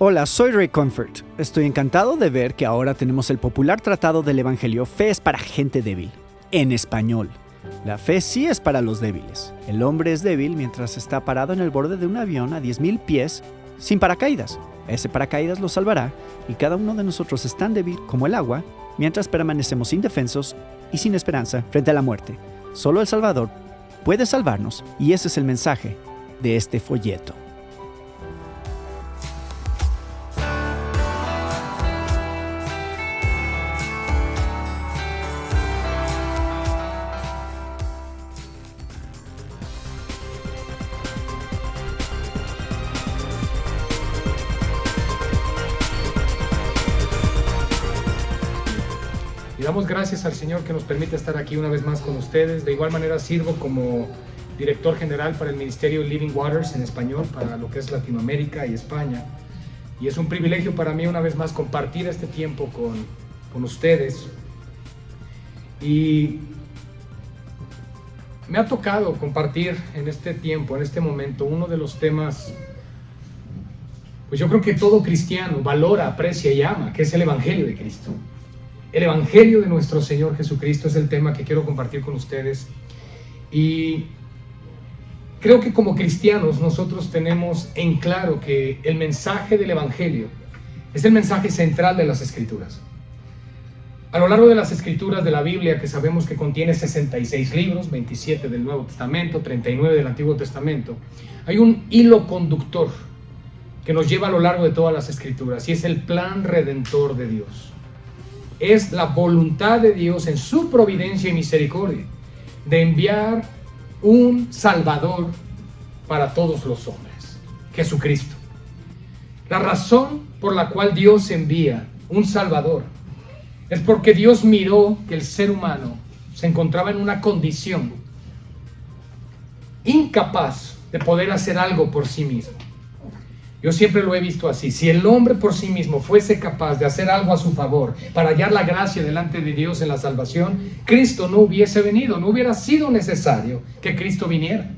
Hola, soy Ray Comfort. Estoy encantado de ver que ahora tenemos el popular tratado del Evangelio Fe es para gente débil, en español. La fe sí es para los débiles. El hombre es débil mientras está parado en el borde de un avión a 10,000 pies sin paracaídas. Ese paracaídas lo salvará y cada uno de nosotros es tan débil como el agua mientras permanecemos indefensos y sin esperanza frente a la muerte. Solo el Salvador puede salvarnos y ese es el mensaje de este folleto. Y damos gracias al Señor que nos permite estar aquí una vez más con ustedes. De igual manera sirvo como director general para el Ministerio Living Waters en español, para lo que es Latinoamérica y España. Y es un privilegio para mí una vez más compartir este tiempo con ustedes. Y me ha tocado compartir en este tiempo, en este momento, uno de los temas, pues yo creo que todo cristiano valora, aprecia y ama, que es el Evangelio de Cristo. El Evangelio de nuestro Señor Jesucristo es el tema que quiero compartir con ustedes. Y creo que como cristianos nosotros tenemos en claro que el mensaje del Evangelio es el mensaje central de las Escrituras. A lo largo de las Escrituras de la Biblia, que sabemos que contiene 66 libros, 27 del Nuevo Testamento, 39 del Antiguo Testamento, hay un hilo conductor que nos lleva a lo largo de todas las Escrituras, y es el plan redentor de Dios. Es la voluntad de Dios en su providencia y misericordia de enviar un Salvador para todos los hombres, Jesucristo. La razón por la cual Dios envía un Salvador es porque Dios miró que el ser humano se encontraba en una condición incapaz de poder hacer algo por sí mismo. Yo siempre lo he visto así. Si el hombre por sí mismo fuese capaz de hacer algo a su favor para hallar la gracia delante de Dios en la salvación, Cristo no hubiese venido, no hubiera sido necesario que Cristo viniera.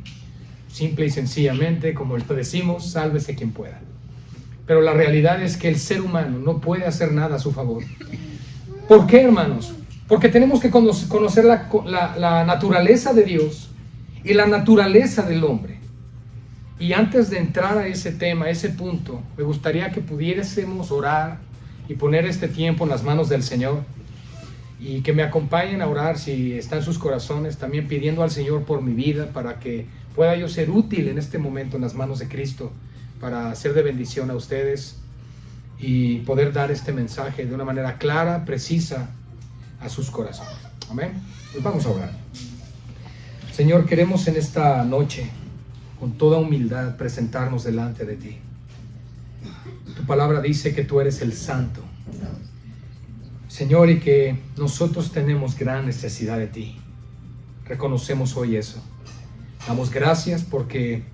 Simple y sencillamente, como lo decimos, sálvese quien pueda. Pero la realidad es que el ser humano no puede hacer nada a su favor. ¿Por qué, hermanos? Porque tenemos que conocer la naturaleza de Dios y la naturaleza del hombre. Y antes de entrar a ese tema, a ese punto, me gustaría que pudiésemos orar y poner este tiempo en las manos del Señor, y que me acompañen a orar si está en sus corazones, también pidiendo al Señor por mi vida, para que pueda yo ser útil en este momento en las manos de Cristo, para ser de bendición a ustedes y poder dar este mensaje de una manera clara, precisa a sus corazones. Amén. Pues vamos a orar. Señor, queremos en esta noche con toda humildad presentarnos delante de ti. Tu palabra dice que tú eres el Santo, Señor, y que nosotros tenemos gran necesidad de ti. Reconocemos hoy eso. Damos gracias porque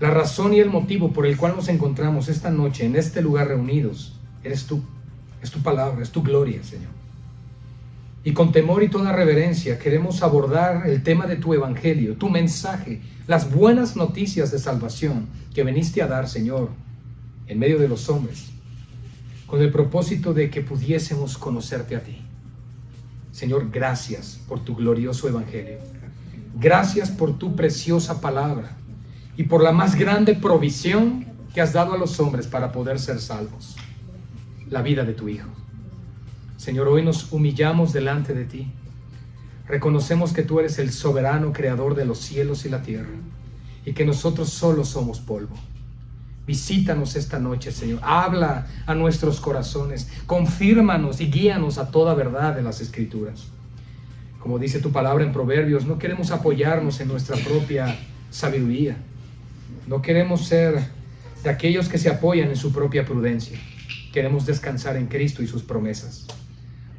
la razón y el motivo por el cual nos encontramos esta noche en este lugar reunidos eres tú, es tu palabra, es tu gloria, Señor. Y con temor y toda reverencia queremos abordar el tema de tu evangelio, tu mensaje, las buenas noticias de salvación que veniste a dar, Señor, en medio de los hombres, con el propósito de que pudiésemos conocerte a ti. Señor, gracias por tu glorioso evangelio. Gracias por tu preciosa palabra y por la más grande provisión que has dado a los hombres para poder ser salvos, la vida de tu Hijo. Señor, hoy nos humillamos delante de ti. Reconocemos que tú eres el soberano creador de los cielos y la tierra, y que nosotros solo somos polvo. Visítanos esta noche, Señor. Habla a nuestros corazones. Confírmanos y guíanos a toda verdad de las Escrituras. Como dice tu palabra en Proverbios, no queremos apoyarnos en nuestra propia sabiduría. No queremos ser de aquellos que se apoyan en su propia prudencia. Queremos descansar en Cristo y sus promesas.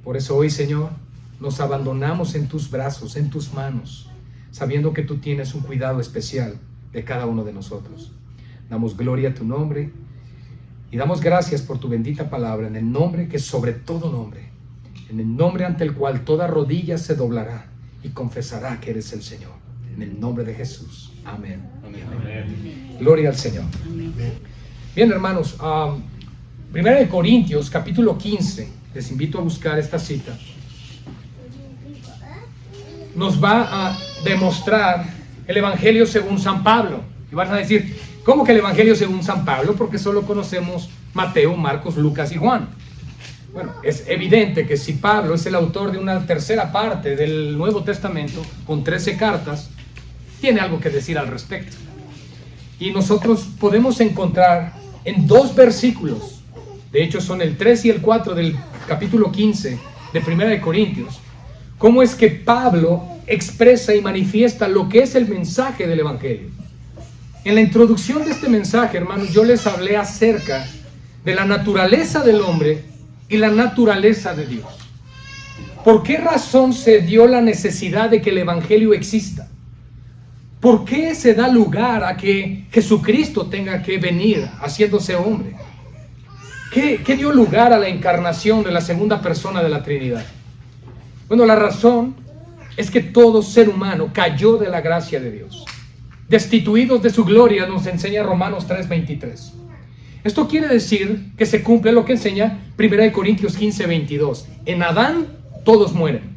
Por eso hoy, Señor, nos abandonamos en tus brazos, en tus manos, sabiendo que tú tienes un cuidado especial de cada uno de nosotros. Damos gloria a tu nombre y damos gracias por tu bendita palabra, en el nombre que es sobre todo nombre, en el nombre ante el cual toda rodilla se doblará y confesará que eres el Señor. En el nombre de Jesús. Amén. Amén. Amén. Gloria al Señor. Bien, hermanos, Primera de Corintios, capítulo 15, les invito a buscar esta cita, nos va a demostrar el Evangelio según San Pablo. Y van a decir, ¿cómo que el Evangelio según San Pablo? Porque solo conocemos Mateo, Marcos, Lucas y Juan. Bueno, es evidente que si Pablo es el autor de una tercera parte del Nuevo Testamento, con 13 cartas, tiene algo que decir al respecto. Y nosotros podemos encontrar en 2 versículos, de hecho son el 3 y el 4 del capítulo 15 de Primera de Corintios, cómo es que Pablo expresa y manifiesta lo que es el mensaje del Evangelio. En la introducción de este mensaje, hermanos, yo les hablé acerca de la naturaleza del hombre y la naturaleza de Dios. ¿Por qué razón se dio la necesidad de que el Evangelio exista? ¿Por qué se da lugar a que Jesucristo tenga que venir haciéndose hombre? ¿Qué dio lugar a la encarnación de la segunda persona de la Trinidad? Bueno, la razón es que todo ser humano cayó de la gracia de Dios. Destituidos de su gloria, nos enseña Romanos 3:23. Esto quiere decir que se cumple lo que enseña 1 Corintios 15:22. En Adán todos mueren.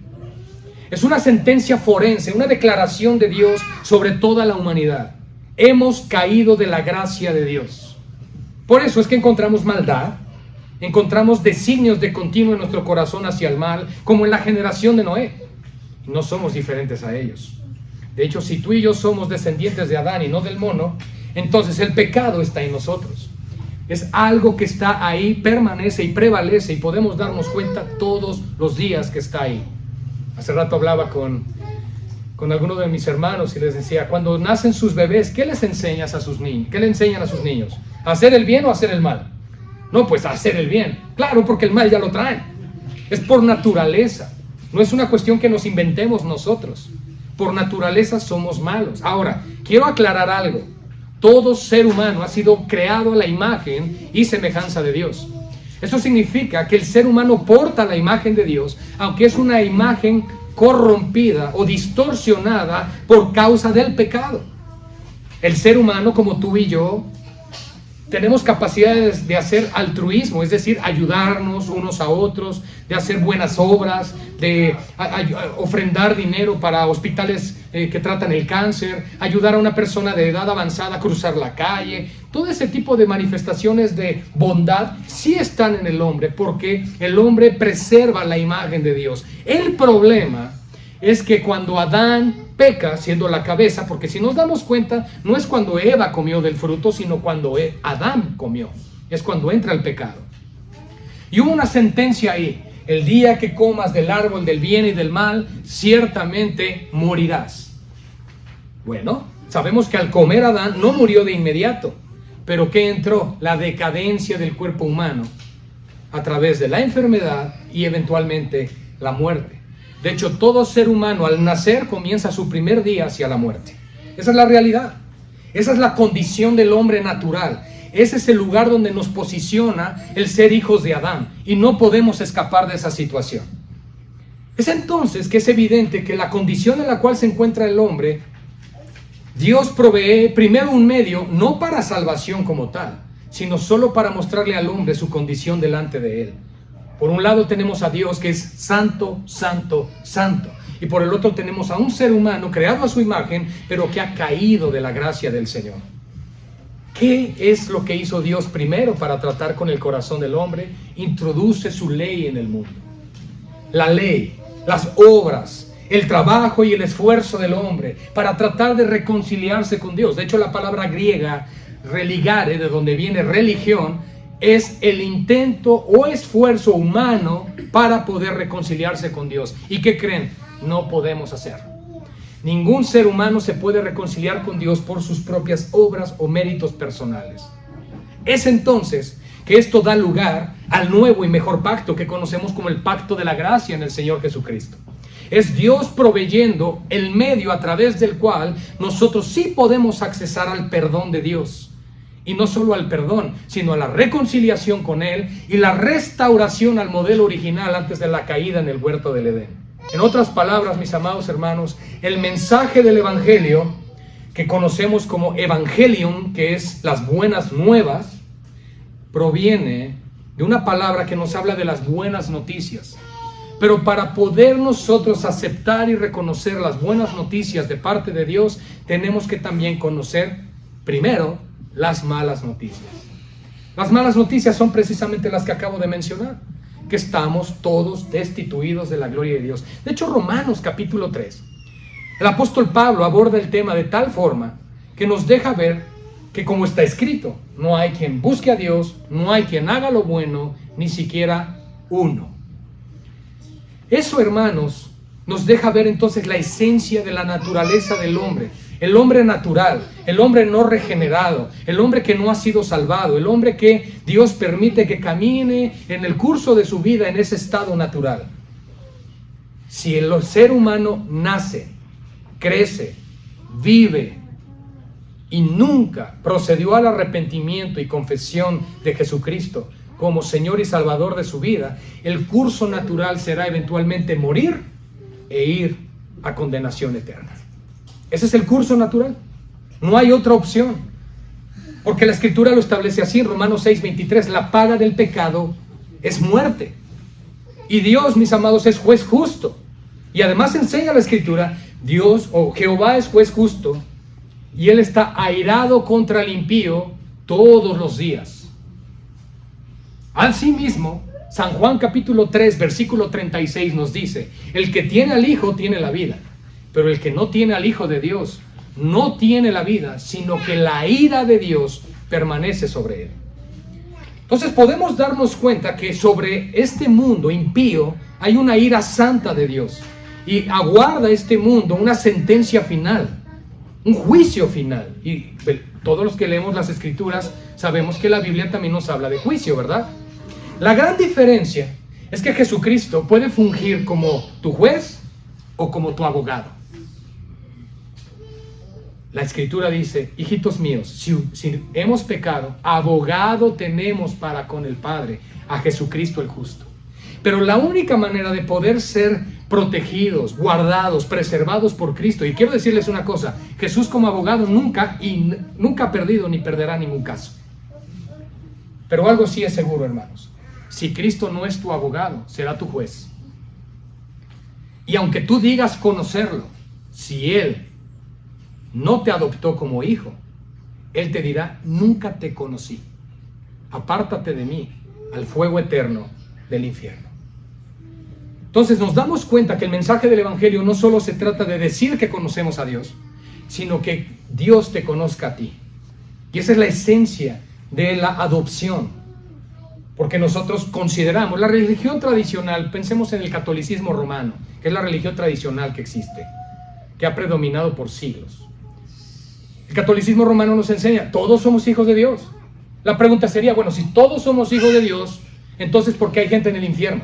Es una sentencia forense, una declaración de Dios sobre toda la humanidad. Hemos caído de la gracia de Dios. Por eso es que encontramos maldad, encontramos designios de continuo en nuestro corazón hacia el mal, como en la generación de Noé. No somos diferentes a ellos. De hecho, si tú y yo somos descendientes de Adán y no del mono, entonces el pecado está en nosotros. Es algo que está ahí, permanece y prevalece, y podemos darnos cuenta todos los días que está ahí. Hace rato hablaba con algunos de mis hermanos y les decía, cuando nacen sus bebés, ¿qué les enseñas a sus niños? ¿Qué le enseñan a sus niños? ¿A hacer el bien o a hacer el mal? No, pues a hacer el bien. Claro, porque el mal ya lo traen. Es por naturaleza. No es una cuestión que nos inventemos nosotros. Por naturaleza somos malos. Ahora, quiero aclarar algo. Todo ser humano ha sido creado a la imagen y semejanza de Dios. Eso significa que el ser humano porta la imagen de Dios, aunque es una imagen corrompida o distorsionada por causa del pecado. El ser humano, como tú y yo, tenemos capacidades de hacer altruismo, es decir, ayudarnos unos a otros, de hacer buenas obras, de ofrendar dinero para hospitales que tratan el cáncer, ayudar a una persona de edad avanzada a cruzar la calle. Todo ese tipo de manifestaciones de bondad sí están en el hombre, porque el hombre preserva la imagen de Dios. El problema es que cuando Adán peca, siendo la cabeza, porque si nos damos cuenta, no es cuando Eva comió del fruto, sino cuando Adán comió. Es cuando entra el pecado. Y hubo una sentencia ahí: el día que comas del árbol del bien y del mal, ciertamente morirás. Bueno, sabemos que al comer Adán no murió de inmediato, pero ¿qué entró? La decadencia del cuerpo humano a través de la enfermedad y eventualmente la muerte. De hecho, todo ser humano al nacer comienza su primer día hacia la muerte. Esa es la realidad. Esa es la condición del hombre natural. Ese es el lugar donde nos posiciona el ser hijos de Adán, y no podemos escapar de esa situación. Es entonces que es evidente que la condición en la cual se encuentra el hombre, Dios provee primero un medio, no para salvación como tal, sino solo para mostrarle al hombre su condición delante de él. Por un lado tenemos a Dios, que es santo, santo, santo. Y por el otro tenemos a un ser humano creado a su imagen, pero que ha caído de la gracia del Señor. ¿Qué es lo que hizo Dios primero para tratar con el corazón del hombre? Introduce su ley en el mundo. La ley, las obras, el trabajo y el esfuerzo del hombre para tratar de reconciliarse con Dios. De hecho, la palabra griega, religare, de donde viene religión, es el intento o esfuerzo humano para poder reconciliarse con Dios. ¿Y qué creen? No podemos hacerlo. Ningún ser humano se puede reconciliar con Dios por sus propias obras o méritos personales. Es entonces que esto da lugar al nuevo y mejor pacto que conocemos como el pacto de la gracia en el Señor Jesucristo. Es Dios proveyendo el medio a través del cual nosotros sí podemos accesar al perdón de Dios. Y no solo al perdón, sino a la reconciliación con Él y la restauración al modelo original antes de la caída en el huerto del Edén. En otras palabras, mis amados hermanos, el mensaje del Evangelio, que conocemos como Evangelium, que es las buenas nuevas, proviene de una palabra que nos habla de las buenas noticias. Pero para poder nosotros aceptar y reconocer las buenas noticias de parte de Dios, tenemos que también conocer primero las malas noticias. Las malas noticias son precisamente las que acabo de mencionar, que estamos todos destituidos de la gloria de Dios. De hecho, Romanos capítulo 3, el apóstol Pablo aborda el tema de tal forma que nos deja ver que, como está escrito, no hay quien busque a Dios, no hay quien haga lo bueno, ni siquiera uno. Eso, hermanos, nos deja ver entonces la esencia de la naturaleza del hombre. El hombre natural, el hombre no regenerado, el hombre que no ha sido salvado, el hombre que Dios permite que camine en el curso de su vida en ese estado natural. Si el ser humano nace, crece, vive y nunca procedió al arrepentimiento y confesión de Jesucristo como Señor y Salvador de su vida, el curso natural será eventualmente morir e ir a condenación eterna. Ese es el curso natural. No hay otra opción. Porque la Escritura lo establece así en Romanos 6:23. La paga del pecado es muerte. Y Dios, mis amados, es juez justo. Y además enseña la Escritura, Dios o Jehová es juez justo, y Él está airado contra el impío todos los días. Asimismo, San Juan capítulo 3, versículo 36 nos dice, el que tiene al Hijo tiene la vida, pero el que no tiene al Hijo de Dios no tiene la vida, sino que la ira de Dios permanece sobre él. Entonces podemos darnos cuenta que sobre este mundo impío hay una ira santa de Dios, y aguarda este mundo una sentencia final, un juicio final. Y todos los que leemos las Escrituras sabemos que la Biblia también nos habla de juicio, ¿verdad? La gran diferencia es que Jesucristo puede fungir como tu juez o como tu abogado. La Escritura dice, hijitos míos, si hemos pecado, abogado tenemos para con el Padre, a Jesucristo el justo. Pero la única manera de poder ser protegidos, guardados, preservados por Cristo, y quiero decirles una cosa, Jesús como abogado nunca ha perdido ni perderá ningún caso. Pero algo sí es seguro, hermanos. Si Cristo no es tu abogado, será tu juez. Y aunque tú digas conocerlo, si Él no te adoptó como hijo, Él te dirá, nunca te conocí. Apártate de mí al fuego eterno del infierno. Entonces nos damos cuenta que el mensaje del Evangelio no solo se trata de decir que conocemos a Dios, sino que Dios te conozca a ti. Y esa es la esencia de la adopción. Porque nosotros consideramos la religión tradicional, pensemos en el catolicismo romano, que es la religión tradicional que existe, que ha predominado por siglos. El catolicismo romano nos enseña, todos somos hijos de Dios. La pregunta sería, bueno, si todos somos hijos de Dios, entonces ¿por qué hay gente en el infierno?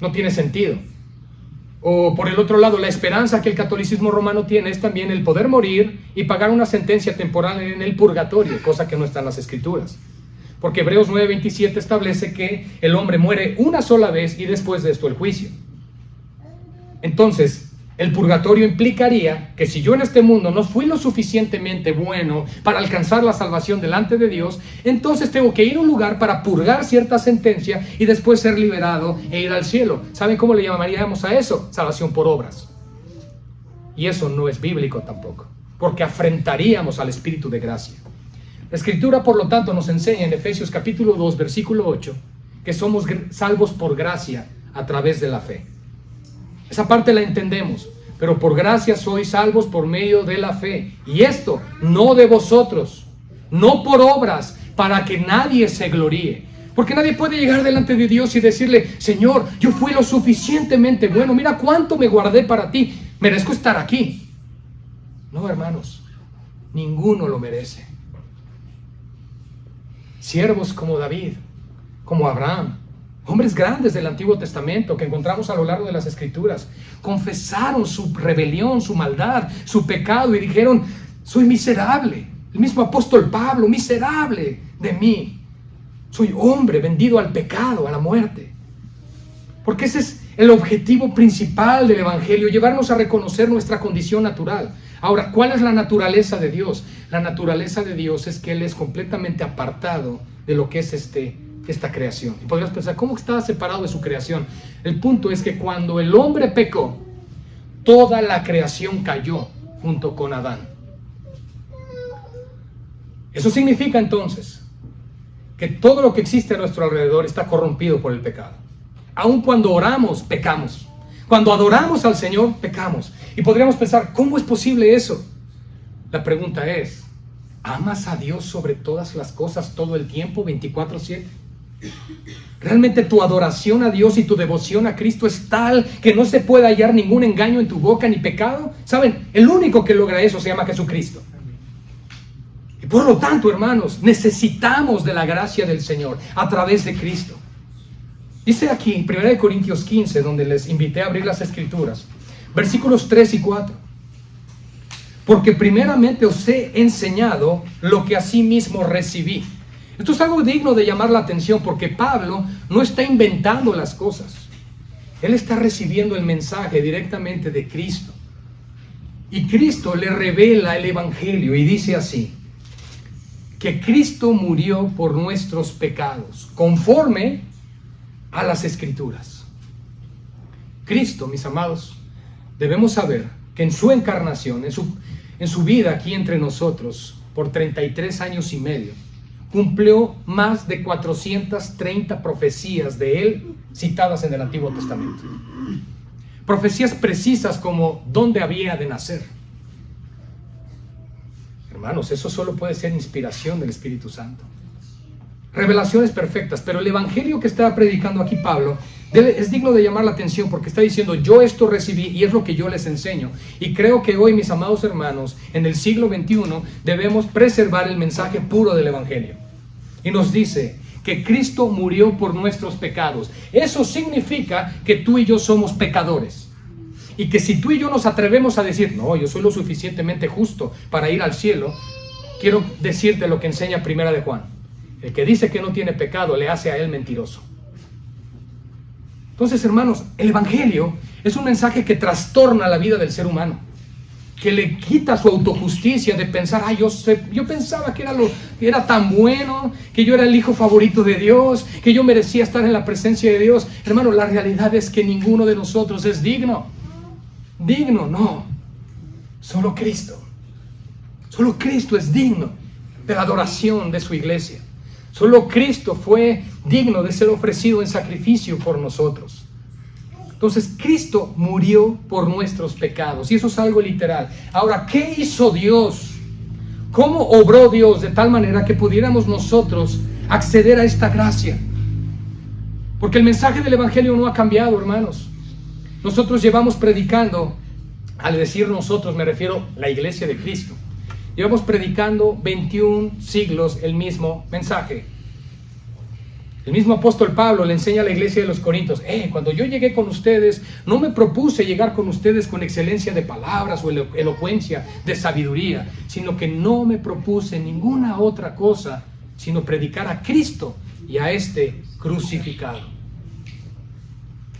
No tiene sentido. O por el otro lado, la esperanza que el catolicismo romano tiene es también el poder morir y pagar una sentencia temporal en el purgatorio, cosa que no está en las Escrituras. Porque Hebreos 9:27 establece que el hombre muere una sola vez y después de esto el juicio. Entonces, el purgatorio implicaría que si yo en este mundo no fui lo suficientemente bueno para alcanzar la salvación delante de Dios, entonces tengo que ir a un lugar para purgar cierta sentencia y después ser liberado e ir al cielo. ¿Saben cómo le llamaríamos a eso? Salvación por obras. Y eso no es bíblico tampoco, porque afrentaríamos al Espíritu de gracia. La Escritura, por lo tanto, nos enseña en Efesios capítulo 2, versículo 8, que somos salvos por gracia a través de la fe. Esa parte la entendemos, pero por gracia sois salvos por medio de la fe. Y esto no de vosotros, no por obras, para que nadie se gloríe. Porque nadie puede llegar delante de Dios y decirle, Señor, yo fui lo suficientemente bueno, mira cuánto me guardé para ti, merezco estar aquí. No, hermanos, ninguno lo merece. Siervos como David, como Abraham, hombres grandes del Antiguo Testamento que encontramos a lo largo de las Escrituras, confesaron su rebelión, su maldad, su pecado y dijeron, soy miserable. El mismo apóstol Pablo, miserable de mí. Soy hombre vendido al pecado, a la muerte. Porque ese es el objetivo principal del Evangelio, llevarnos a reconocer nuestra condición natural. Ahora, ¿cuál es la naturaleza de Dios? La naturaleza de Dios es que Él es completamente apartado de lo que es este esta creación. Y podrías pensar, ¿cómo estaba separado de su creación? El punto es que cuando el hombre pecó, toda la creación cayó junto con Adán. Eso significa entonces que todo lo que existe a nuestro alrededor está corrompido por el pecado. Aun cuando oramos, pecamos. Cuando adoramos al Señor, pecamos. Y podríamos pensar, ¿cómo es posible eso? La pregunta es, ¿amas a Dios sobre todas las cosas todo el tiempo, 24/7? ¿Realmente tu adoración a Dios y tu devoción a Cristo es tal que no se puede hallar ningún engaño en tu boca ni pecado? ¿Saben? El único que logra eso se llama Jesucristo. Y por lo tanto, hermanos, necesitamos de la gracia del Señor a través de Cristo. Dice aquí, 1 Corintios 15, donde les invité a abrir las Escrituras, versículos 3 y 4. Porque primeramente os he enseñado lo que asimismo recibí. Esto es algo digno de llamar la atención, porque Pablo no está inventando las cosas. Él está recibiendo el mensaje directamente de Cristo. Y Cristo le revela el Evangelio y dice así: que Cristo murió por nuestros pecados, conforme a las Escrituras. Cristo, mis amados, debemos saber que en su encarnación, en su vida aquí entre nosotros, por 33 años y medio, cumplió más de 430 profecías de Él citadas en el Antiguo Testamento. Profecías precisas como dónde había de nacer. Hermanos, eso solo puede ser inspiración del Espíritu Santo. Revelaciones perfectas, pero el Evangelio que está predicando aquí Pablo es digno de llamar la atención, porque está diciendo, yo esto recibí y es lo que yo les enseño. Y creo que hoy, mis amados hermanos, en el siglo XXI, debemos preservar el mensaje puro del Evangelio. Y nos dice que Cristo murió por nuestros pecados. Eso significa que tú y yo somos pecadores. Y que si tú y yo nos atrevemos a decir, no, yo soy lo suficientemente justo para ir al cielo, quiero decirte lo que enseña Primera de Juan. El que dice que no tiene pecado le hace a él mentiroso. Entonces, hermanos, el Evangelio es un mensaje que trastorna la vida del ser humano, que le quita su autojusticia de pensar, yo pensaba que era tan bueno, que yo era el hijo favorito de Dios, que yo merecía estar en la presencia de Dios. Hermano, la realidad es que ninguno de nosotros es digno. Digno, no. Solo Cristo. Solo Cristo es digno de la adoración de su iglesia. Solo Cristo fue digno de ser ofrecido en sacrificio por nosotros. Entonces, Cristo murió por nuestros pecados, y eso es algo literal. Ahora, ¿qué hizo Dios? ¿Cómo obró Dios de tal manera que pudiéramos nosotros acceder a esta gracia? Porque el mensaje del Evangelio no ha cambiado, hermanos. Nosotros llevamos predicando, al decir nosotros me refiero a la iglesia de Cristo. Llevamos predicando 21 siglos el mismo mensaje. El mismo apóstol Pablo le enseña a la iglesia de los Corintios, cuando yo llegué con ustedes, no me propuse llegar con ustedes con excelencia de palabras o elocuencia de sabiduría, sino que no me propuse ninguna otra cosa, sino predicar a Cristo y a este crucificado.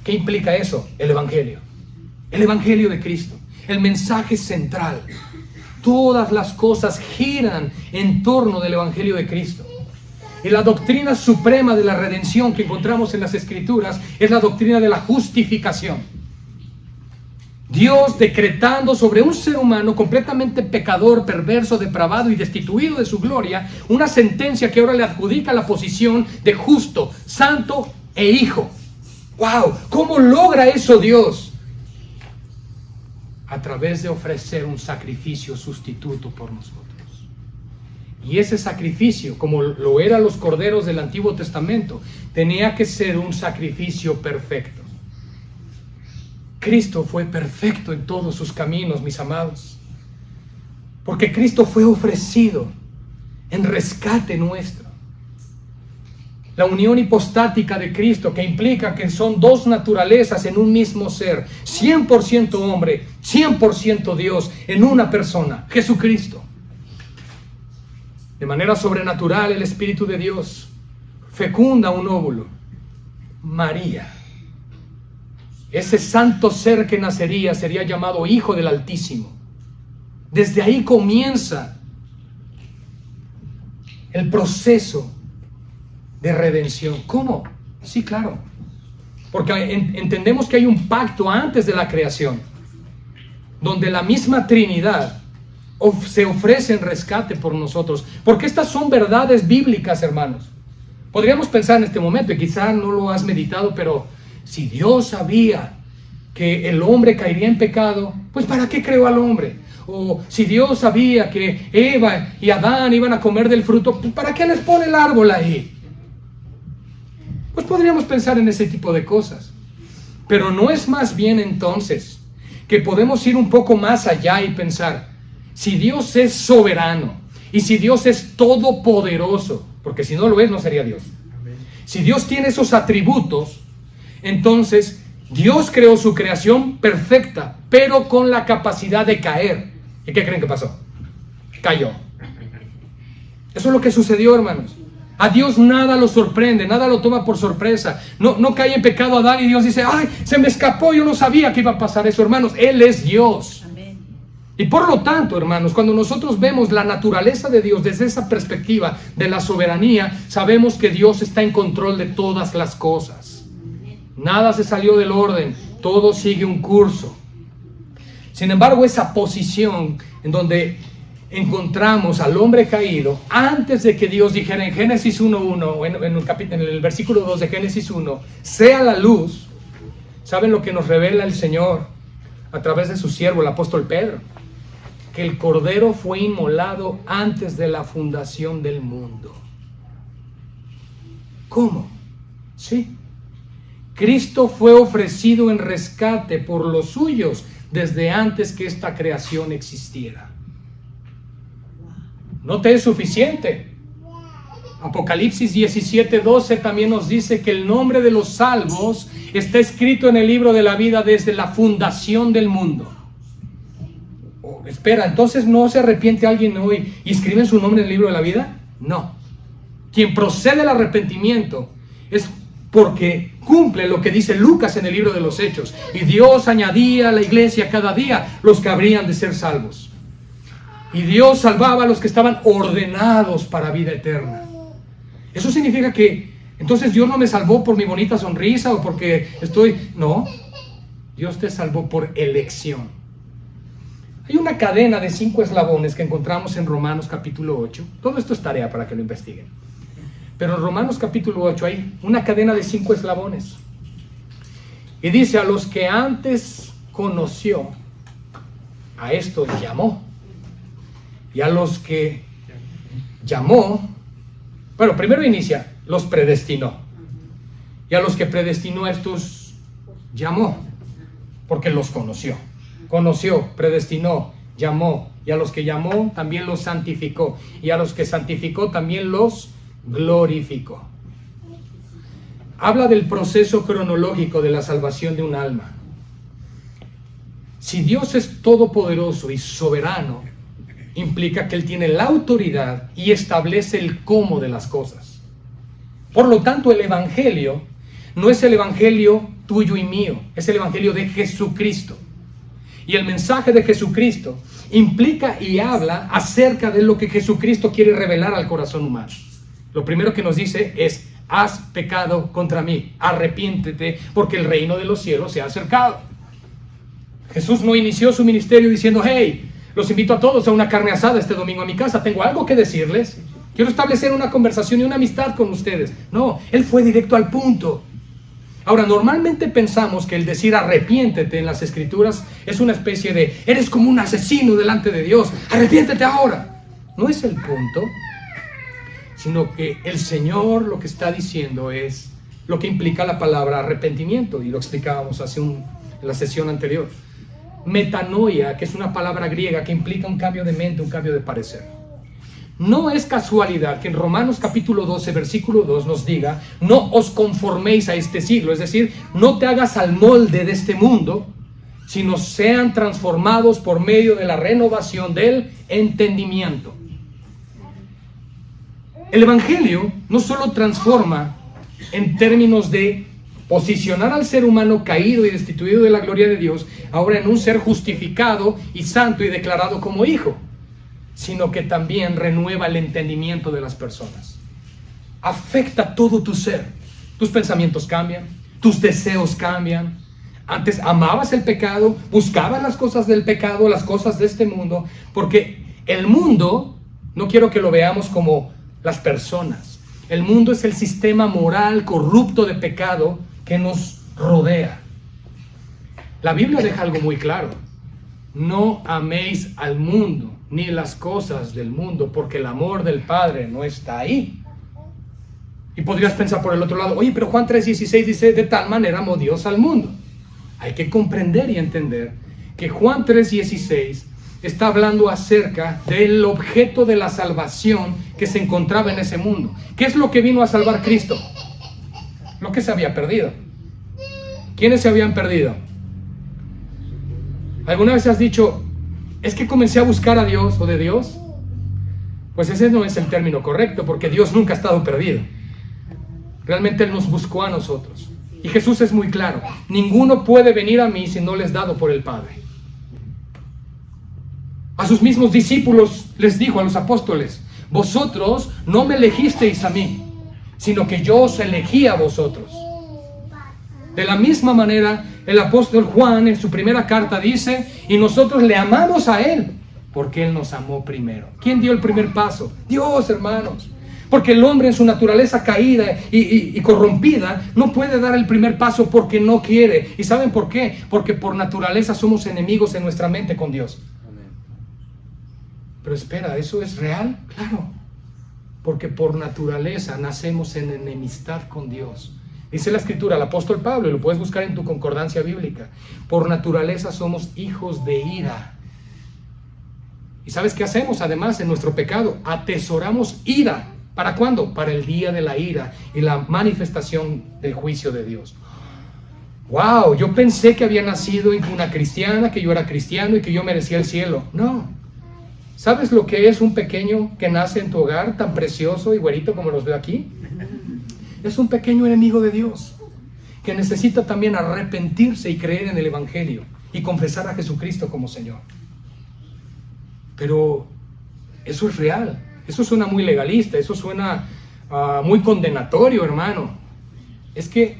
¿Qué implica eso? El Evangelio de Cristo, el mensaje central. Todas las cosas giran en torno del Evangelio de Cristo. Y la doctrina suprema de la redención que encontramos en las Escrituras es la doctrina de la justificación. Dios decretando sobre un ser humano completamente pecador, perverso, depravado y destituido de su gloria, una sentencia que ahora le adjudica la posición de justo, santo e hijo. ¡Wow! ¿Cómo logra eso Dios? A través de ofrecer un sacrificio sustituto por nosotros. Y ese sacrificio, como lo eran los corderos del Antiguo Testamento, tenía que ser un sacrificio perfecto. Cristo fue perfecto en todos sus caminos, mis amados. Porque Cristo fue ofrecido en rescate nuestro. La unión hipostática de Cristo, que implica que son dos naturalezas en un mismo ser, 100% hombre, 100% Dios, en una persona, Jesucristo. De manera sobrenatural, el Espíritu de Dios fecunda un óvulo, María. Ese santo ser que nacería sería llamado Hijo del Altísimo. Desde ahí comienza el proceso de redención. ¿Cómo? Sí, claro. Porque entendemos que hay un pacto antes de la creación, donde la misma Trinidad se ofrece en rescate por nosotros. Porque estas son verdades bíblicas, hermanos. Podríamos pensar en este momento, y quizá no lo has meditado, pero si Dios sabía que el hombre caería en pecado, pues ¿para qué creó al hombre? O si Dios sabía que Eva y Adán iban a comer del fruto, pues ¿para qué les pone el árbol ahí? Pues podríamos pensar en ese tipo de cosas. Pero no es más bien entonces que podemos ir un poco más allá y pensar, si Dios es soberano y si Dios es todopoderoso, porque si no lo es, no sería Dios. Si Dios tiene esos atributos, entonces Dios creó su creación perfecta, pero con la capacidad de caer. ¿Y qué creen que pasó? Cayó. Eso es lo que sucedió, hermanos. A Dios nada lo sorprende, nada lo toma por sorpresa. No cae en pecado Adán y Dios dice, ¡ay, se me escapó! Yo no sabía que iba a pasar eso, hermanos. Él es Dios. Amén. Y por lo tanto, hermanos, cuando nosotros vemos la naturaleza de Dios desde esa perspectiva de la soberanía, sabemos que Dios está en control de todas las cosas. Nada se salió del orden, todo sigue un curso. Sin embargo, esa posición en donde encontramos al hombre caído, antes de que Dios dijera en Génesis 1:1, en el versículo 2 de Génesis 1, sea la luz, ¿saben lo que nos revela el Señor a través de su siervo, el apóstol Pedro? Que el Cordero fue inmolado antes de la fundación del mundo. ¿Cómo? Sí. Cristo fue ofrecido en rescate por los suyos desde antes que esta creación existiera. No te es suficiente. Apocalipsis 17:12 también nos dice que el nombre de los salvos está escrito en el libro de la vida desde la fundación del mundo. Oh, espera, entonces ¿no se arrepiente alguien hoy y escribe su nombre en el libro de la vida? No. Quien procede al arrepentimiento es porque cumple lo que dice Lucas en el libro de los Hechos. Y Dios añadía a la iglesia cada día los que habrían de ser salvos. Y Dios salvaba a los que estaban ordenados para vida eterna. Eso significa que entonces Dios no me salvó por mi bonita sonrisa o porque estoy... No, Dios te salvó por elección. Hay una cadena de 5 eslabones que encontramos en Romanos capítulo 8. Todo esto es tarea para que lo investiguen. Pero en Romanos capítulo 8 hay una cadena de 5 eslabones. Y dice, a los que antes conoció, a estos llamó. Y a los que llamó, bueno, primero inicia, los predestinó. Y a los que predestinó a estos llamó, porque los conoció. Conoció, predestinó, llamó. Y a los que llamó también los santificó. Y a los que santificó también los glorificó. Habla del proceso cronológico de la salvación de un alma. Si Dios es todopoderoso y soberano, implica que Él tiene la autoridad y establece el cómo de las cosas. Por lo tanto, el Evangelio no es el Evangelio tuyo y mío, es el Evangelio de Jesucristo. Y el mensaje de Jesucristo implica y habla acerca de lo que Jesucristo quiere revelar al corazón humano. Lo primero que nos dice es, has pecado contra mí, arrepiéntete porque el reino de los cielos se ha acercado. Jesús no inició su ministerio diciendo, hey, los invito a todos a una carne asada este domingo a mi casa, tengo algo que decirles, quiero establecer una conversación y una amistad con ustedes. No, Él fue directo al punto. Ahora, normalmente pensamos que el decir arrepiéntete en las Escrituras es una especie de, eres como un asesino delante de Dios, arrepiéntete ahora. No es el punto, sino que el Señor lo que está diciendo es lo que implica la palabra arrepentimiento, y lo explicábamos en la sesión anterior. Metanoia, que es una palabra griega que implica un cambio de mente, un cambio de parecer. No es casualidad que en Romanos capítulo 12, versículo 2 nos diga, no os conforméis a este siglo, es decir, no te hagas al molde de este mundo, sino sean transformados por medio de la renovación del entendimiento. El Evangelio no solo transforma en términos de posicionar al ser humano caído y destituido de la gloria de Dios, ahora en un ser justificado y santo y declarado como hijo, sino que también renueva el entendimiento de las personas. afecta todo tu ser. Tus pensamientos cambian, tus deseos cambian. Antes amabas el pecado, buscabas las cosas del pecado, las cosas de este mundo, porque el mundo, no quiero que lo veamos como las personas. El mundo es el sistema moral corrupto de pecado que nos rodea. La Biblia deja algo muy claro. No améis al mundo, ni las cosas del mundo, porque el amor del Padre no está ahí. Y podrías pensar por el otro lado, oye, pero Juan 3:16 dice, de tal manera amó Dios al mundo. Hay que comprender y entender que Juan 3:16 está hablando acerca del objeto de la salvación que se encontraba en ese mundo. ¿Qué es lo que vino a salvar Cristo? Lo que se había perdido. ¿Quiénes se habían perdido? ¿Alguna vez has dicho, es que comencé a buscar a Dios o de Dios? Pues ese no es el término correcto, porque Dios nunca ha estado perdido. Realmente Él nos buscó a nosotros. Y Jesús es muy claro, ninguno puede venir a mí si no les es dado por el Padre. A sus mismos discípulos les dijo, a los apóstoles, vosotros no me elegisteis a mí, sino que yo os elegí a vosotros. De la misma manera, el apóstol Juan en su primera carta dice, y nosotros le amamos a Él, porque Él nos amó primero. ¿Quién dio el primer paso? Dios, hermanos. Porque el hombre en su naturaleza caída y corrompida no puede dar el primer paso porque no quiere. ¿Y saben por qué? Porque por naturaleza somos enemigos en nuestra mente con Dios. Amén. Pero espera, ¿eso es real? Claro. Porque por naturaleza nacemos en enemistad con Dios. Dice la Escritura, el apóstol Pablo, y lo puedes buscar en tu concordancia bíblica, por naturaleza somos hijos de ira. ¿Y sabes qué hacemos? Además, en nuestro pecado, atesoramos ira. ¿Para cuándo? Para el día de la ira y la manifestación del juicio de Dios. ¡Wow! Yo pensé que había nacido en una cristiana, que yo era cristiano y que yo merecía el cielo. No. ¿Sabes lo que es un pequeño que nace en tu hogar, tan precioso y güerito como los veo aquí? Es un pequeño enemigo de Dios, que necesita también arrepentirse y creer en el Evangelio y confesar a Jesucristo como Señor. Pero eso es real. Eso suena muy legalista, eso suena muy condenatorio, hermano. Es que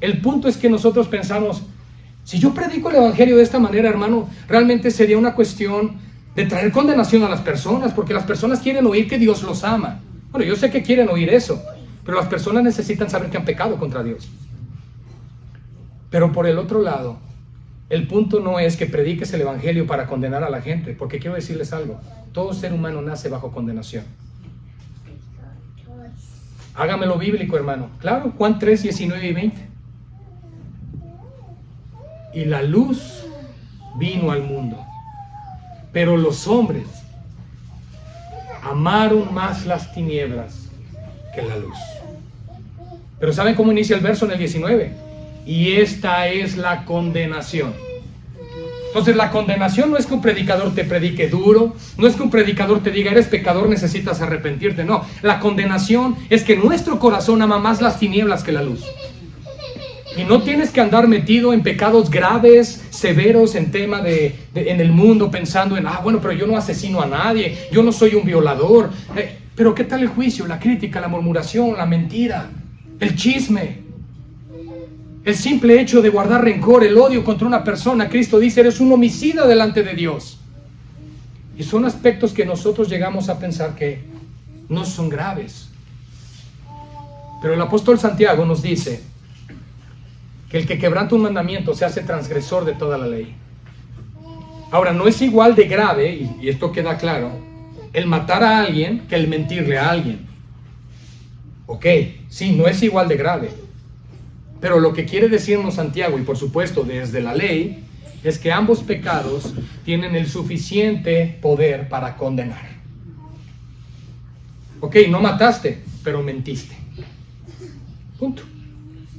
el punto es que nosotros pensamos, si yo predico el Evangelio de esta manera, hermano, realmente sería una cuestión de traer condenación a las personas, porque las personas quieren oír que Dios los ama. Bueno, yo sé que quieren oír eso, pero las personas necesitan saber que han pecado contra Dios. Pero por el otro lado, el punto no es que prediques el Evangelio para condenar a la gente, porque quiero decirles algo, todo ser humano nace bajo condenación. Hágamelo bíblico, hermano. Claro, Juan 3:19-20. Y la luz vino al mundo, pero los hombres amaron más las tinieblas que la luz. Pero ¿saben cómo inicia el verso en el 19? Y esta es la condenación. Entonces la condenación no es que un predicador te predique duro, no es que un predicador te diga eres pecador, necesitas arrepentirte, no. La condenación es que nuestro corazón ama más las tinieblas que la luz. Y no tienes que andar metido en pecados graves, severos en tema en el mundo, pensando en, bueno, pero yo no asesino a nadie, yo no soy un violador. Pero ¿qué tal el juicio, la crítica, la murmuración, la mentira, el chisme? El simple hecho de guardar rencor, el odio contra una persona, Cristo dice, eres un homicida delante de Dios. Y son aspectos que nosotros llegamos a pensar que no son graves. Pero el apóstol Santiago nos dice que el que quebranta un mandamiento se hace transgresor de toda la ley. Ahora, no es igual de grave, y esto queda claro, el matar a alguien que el mentirle a alguien. Ok, sí, no es igual de grave. Pero lo que quiere decirnos Santiago, y por supuesto desde la ley, es que ambos pecados tienen el suficiente poder para condenar. Ok, no mataste, pero mentiste. Punto.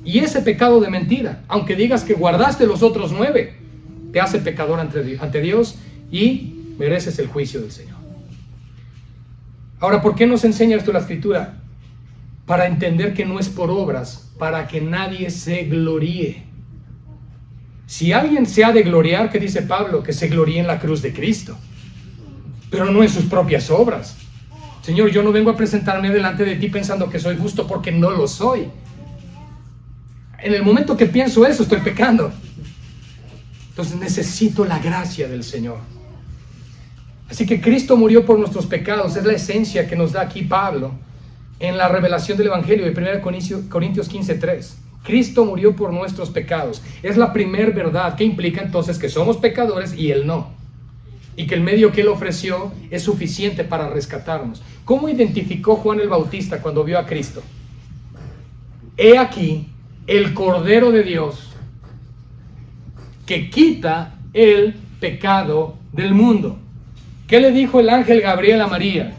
Y ese pecado de mentira, aunque digas que guardaste los otros 9, te hace pecador ante Dios y mereces el juicio del Señor. Ahora, ¿por qué nos enseña esto la Escritura? Para entender que no es por obras, para que nadie se gloríe. Si alguien se ha de gloriar, ¿qué dice Pablo? Que se gloríe en la cruz de Cristo, pero no en sus propias obras. Señor, yo no vengo a presentarme delante de ti pensando que soy justo, porque no lo soy. En el momento que pienso eso, estoy pecando. Entonces necesito la gracia del Señor. Así que Cristo murió por nuestros pecados. Es la esencia que nos da aquí Pablo en la revelación del Evangelio de 1 Corintios 15:3. Cristo murió por nuestros pecados. Es la primer verdad, que implica entonces que somos pecadores y Él no. Y que el medio que Él ofreció es suficiente para rescatarnos. ¿Cómo identificó Juan el Bautista cuando vio a Cristo? He aquí el Cordero de Dios que quita el pecado del mundo. ¿Qué le dijo el ángel Gabriel a María?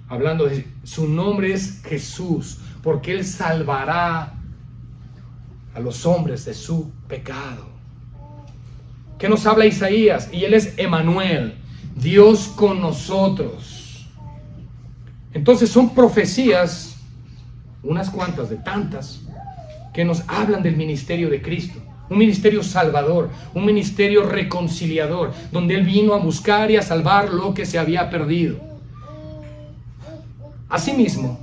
Hablando de su nombre es Jesús, porque Él salvará a los hombres de su pecado. ¿Qué nos habla Isaías? Y Él es Emmanuel, Dios con nosotros. Entonces son profecías, unas cuantas de tantas, que nos hablan del ministerio de Cristo. Un ministerio salvador, un ministerio reconciliador, donde Él vino a buscar y a salvar lo que se había perdido. Asimismo,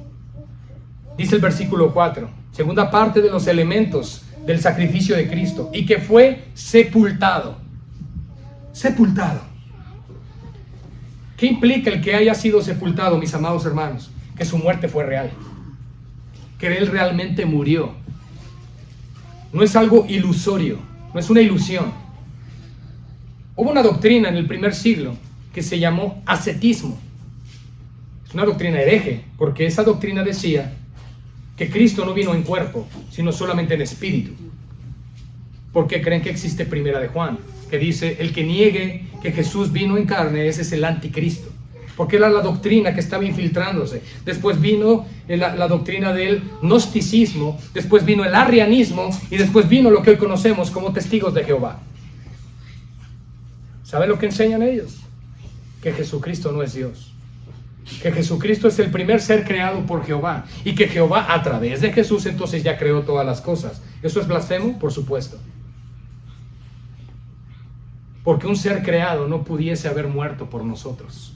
dice el versículo 4, segunda parte de los elementos del sacrificio de Cristo, y que fue sepultado. Sepultado. ¿Qué implica el que haya sido sepultado, mis amados hermanos? Que su muerte fue real, que Él realmente murió. No es algo ilusorio, no es una ilusión. Hubo una doctrina en el primer siglo que se llamó ascetismo. Es una doctrina hereje, porque esa doctrina decía que Cristo no vino en cuerpo, sino solamente en espíritu. ¿Por qué creen que existe Primera de Juan? Que dice, el que niegue que Jesús vino en carne, ese es el anticristo. Porque era la doctrina que estaba infiltrándose. Después vino la doctrina del gnosticismo, después vino el arrianismo y después vino lo que hoy conocemos como testigos de Jehová. ¿Saben lo que enseñan ellos? Que Jesucristo no es Dios. Que Jesucristo es el primer ser creado por Jehová y que Jehová a través de Jesús entonces ya creó todas las cosas. ¿Eso es blasfemo? Por supuesto. Porque un ser creado no pudiese haber muerto por nosotros.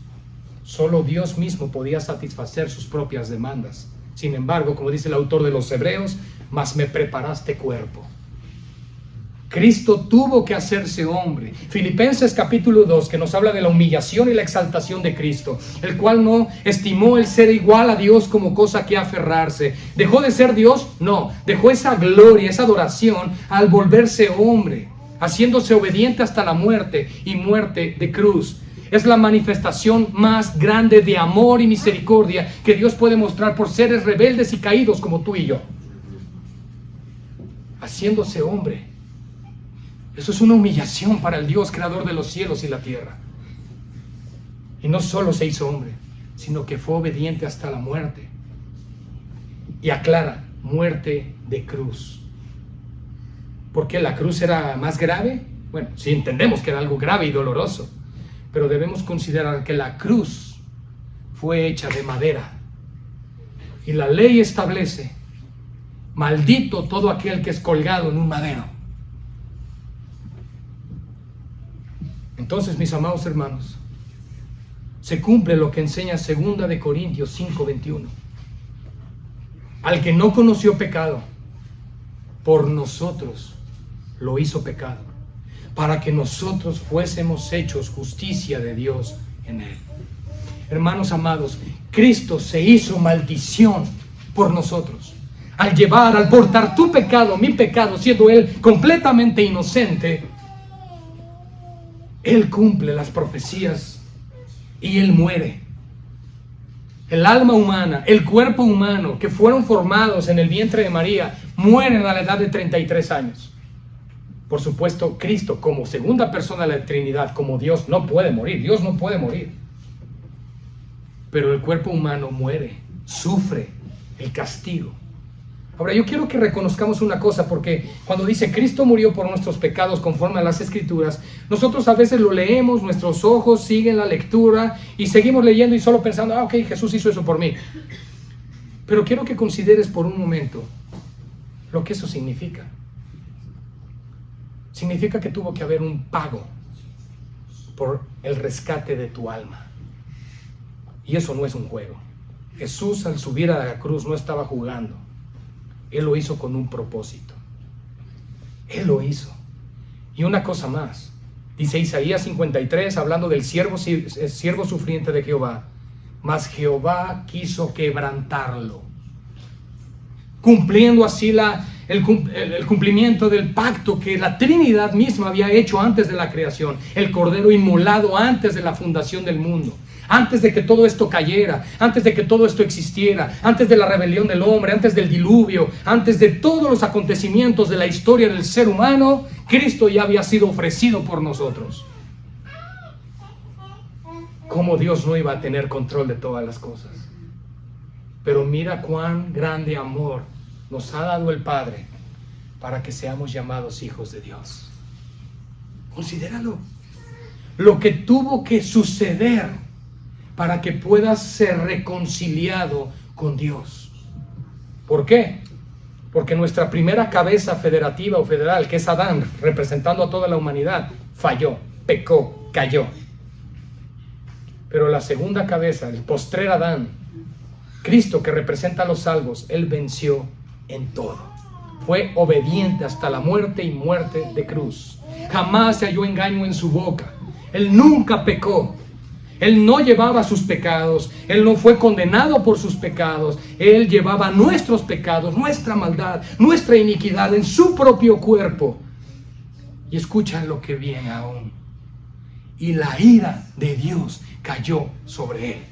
Solo Dios mismo podía satisfacer sus propias demandas. Sin embargo, como dice el autor de los Hebreos, mas me preparaste cuerpo. Cristo tuvo que hacerse hombre. Filipenses capítulo 2, que nos habla de la humillación y la exaltación de Cristo, el cual no estimó el ser igual a Dios como cosa que aferrarse. ¿Dejó de ser Dios? No, dejó esa gloria, esa adoración al volverse hombre, haciéndose obediente hasta la muerte y muerte de cruz. Es la manifestación más grande de amor y misericordia que Dios puede mostrar por seres rebeldes y caídos como tú y yo. Haciéndose hombre. Eso es una humillación para el Dios creador de los cielos y la tierra. Y no solo se hizo hombre, sino que fue obediente hasta la muerte. Y aclara, muerte de cruz. ¿Por qué la cruz era más grave? Bueno, sí entendemos que era algo grave y doloroso, pero debemos considerar que la cruz fue hecha de madera. Y la ley establece, maldito todo aquel que es colgado en un madero. Entonces, mis amados hermanos, se cumple lo que enseña 2 de Corintios 5:21. Al que no conoció pecado, por nosotros lo hizo pecado, para que nosotros fuésemos hechos justicia de Dios en él. Hermanos amados, Cristo se hizo maldición por nosotros. Al portar tu pecado, mi pecado, siendo Él completamente inocente, Él cumple las profecías y Él muere. El alma humana, el cuerpo humano, que fueron formados en el vientre de María, mueren a la edad de 33 años. Por supuesto, Cristo, como segunda persona de la Trinidad, como Dios, no puede morir. Dios no puede morir. Pero el cuerpo humano muere, sufre el castigo. Ahora, yo quiero que reconozcamos una cosa, porque cuando dice Cristo murió por nuestros pecados conforme a las Escrituras, nosotros a veces lo leemos, nuestros ojos siguen la lectura y seguimos leyendo y solo pensando, ok, Jesús hizo eso por mí. Pero quiero que consideres por un momento lo que eso significa. Significa que tuvo que haber un pago. por el rescate de tu alma. Y eso no es un juego. Jesús, al subir a la cruz, no estaba jugando. Él lo hizo con un propósito. Él lo hizo. Y una cosa más, dice Isaías 53, hablando del siervo sufriente de Jehová: mas Jehová quiso quebrantarlo, cumpliendo así el cumplimiento del pacto que la Trinidad misma había hecho antes de la creación. El Cordero inmolado antes de la fundación del mundo, antes de que todo esto cayera, antes de que todo esto existiera, antes de la rebelión del hombre, antes del diluvio, antes de todos los acontecimientos de la historia del ser humano, Cristo ya había sido ofrecido por nosotros. ¿Cómo Dios no iba a tener control de todas las cosas? Pero mira cuán grande amor nos ha dado el Padre para que seamos llamados hijos de Dios. Considéralo. Lo que tuvo que suceder para que puedas ser reconciliado con Dios. ¿Por qué? Porque nuestra primera cabeza federativa o federal, que es Adán, representando a toda la humanidad, falló, pecó, cayó. Pero la segunda cabeza, el postrer Adán, Cristo, que representa a los salvos, Él venció en todo. Fue obediente hasta la muerte y muerte de cruz. Jamás se halló engaño en su boca. Él nunca pecó. Él no llevaba sus pecados. Él no fue condenado por sus pecados. Él llevaba nuestros pecados, nuestra maldad, nuestra iniquidad en su propio cuerpo. Y escuchan lo que viene aún. Y la ira de Dios cayó sobre él.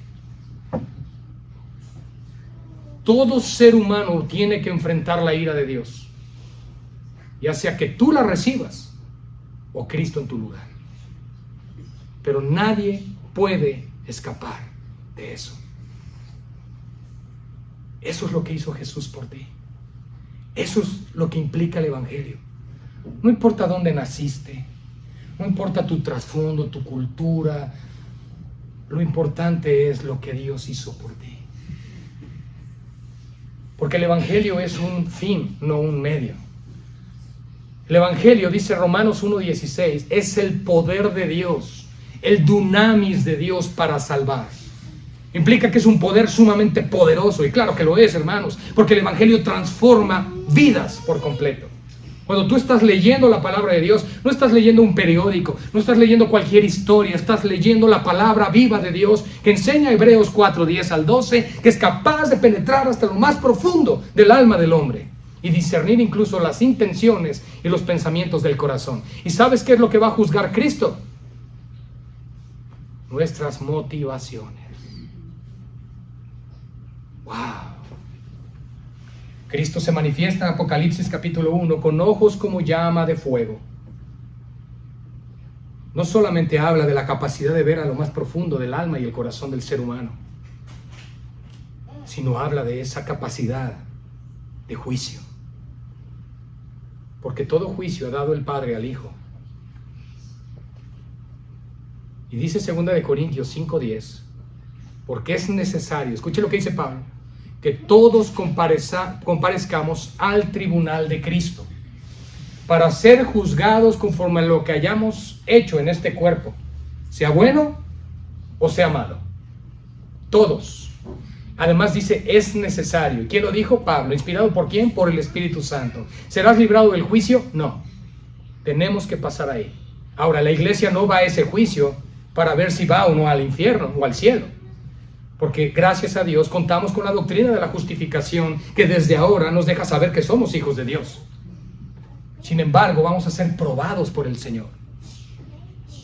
Todo ser humano tiene que enfrentar la ira de Dios, ya sea que tú la recibas o Cristo en tu lugar. Pero nadie puede escapar de eso. Eso es lo que hizo Jesús por ti. Eso es lo que implica el Evangelio. No importa dónde naciste, no importa tu trasfondo, tu cultura, lo importante es lo que Dios hizo por ti. Porque el Evangelio es un fin, no un medio. El Evangelio, dice Romanos 1:16, es el poder de Dios, el dunamis de Dios para salvar. Implica que es un poder sumamente poderoso, y claro que lo es, hermanos, porque el Evangelio transforma vidas por completo. Cuando tú estás leyendo la palabra de Dios, no estás leyendo un periódico, no estás leyendo cualquier historia, estás leyendo la palabra viva de Dios que enseña Hebreos 4:10 al 12, que es capaz de penetrar hasta lo más profundo del alma del hombre y discernir incluso las intenciones y los pensamientos del corazón. ¿Y sabes qué es lo que va a juzgar Cristo? Nuestras motivaciones. ¡Wow! Cristo se manifiesta en Apocalipsis capítulo 1 con ojos como llama de fuego. No solamente habla de la capacidad de ver a lo más profundo del alma y el corazón del ser humano, sino habla de esa capacidad de juicio. Porque todo juicio ha dado el Padre al Hijo. Y dice 2 Corintios 5:10, porque es necesario, escuche lo que dice Pablo, que todos comparezcamos al tribunal de Cristo para ser juzgados conforme a lo que hayamos hecho en este cuerpo, sea bueno o sea malo. Todos. Además dice, es necesario. ¿Quién lo dijo? Pablo. ¿Inspirado por quién? Por el Espíritu Santo. ¿Serás librado del juicio? No. Tenemos que pasar ahí. Ahora, la iglesia no va a ese juicio para ver si va o no al infierno o al cielo. Porque gracias a Dios contamos con la doctrina de la justificación que desde ahora nos deja saber que somos hijos de Dios. Sin embargo, vamos a ser probados por el Señor.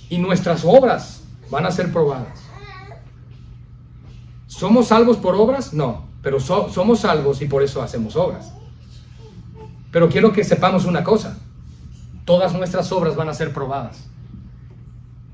Y nuestras obras van a ser probadas. ¿Somos salvos por obras? No, pero somos salvos y por eso hacemos obras. Pero quiero que sepamos una cosa. Todas nuestras obras van a ser probadas.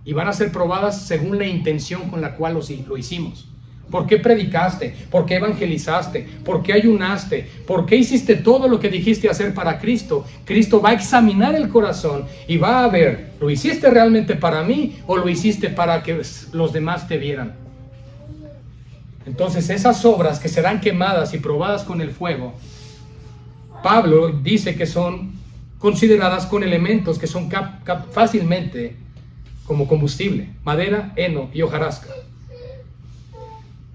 Y van a ser probadas según la intención con la cual lo hicimos. ¿Por qué predicaste? ¿Por qué evangelizaste? ¿Por qué ayunaste? ¿Por qué hiciste todo lo que dijiste hacer para Cristo? Cristo va a examinar el corazón y va a ver, ¿lo hiciste realmente para mí o lo hiciste para que los demás te vieran? Entonces esas obras que serán quemadas y probadas con el fuego, Pablo dice que son consideradas con elementos que son fácilmente como combustible, madera, heno y hojarasca.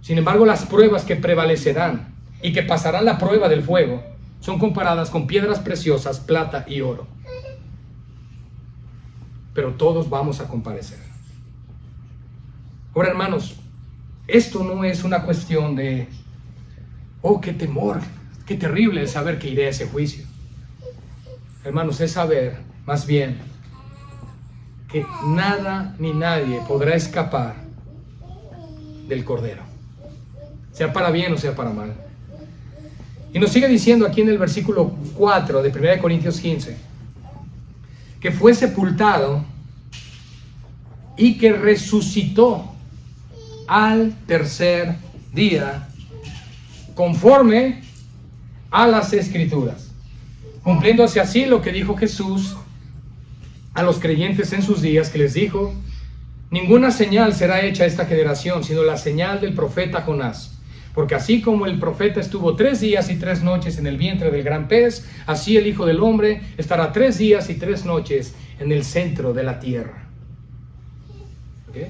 Sin embargo, las pruebas que prevalecerán y que pasarán la prueba del fuego son comparadas con piedras preciosas, plata y oro. Pero todos vamos a comparecer. Ahora, hermanos, esto no es una cuestión de, oh, qué temor, qué terrible es saber que iré a ese juicio. Hermanos, es saber, más bien, que nada ni nadie podrá escapar del Cordero, sea para bien o sea para mal. Y nos sigue diciendo aquí en el versículo 4 de 1 Corintios 15, que fue sepultado y que resucitó al tercer día, conforme a las Escrituras, cumpliéndose así lo que dijo Jesús a los creyentes en sus días, que les dijo: ninguna señal será hecha a esta generación, sino la señal del profeta Jonás. Porque así como el profeta estuvo 3 días y 3 noches en el vientre del gran pez, así el Hijo del Hombre estará 3 días y 3 noches en el centro de la tierra. ¿Okay?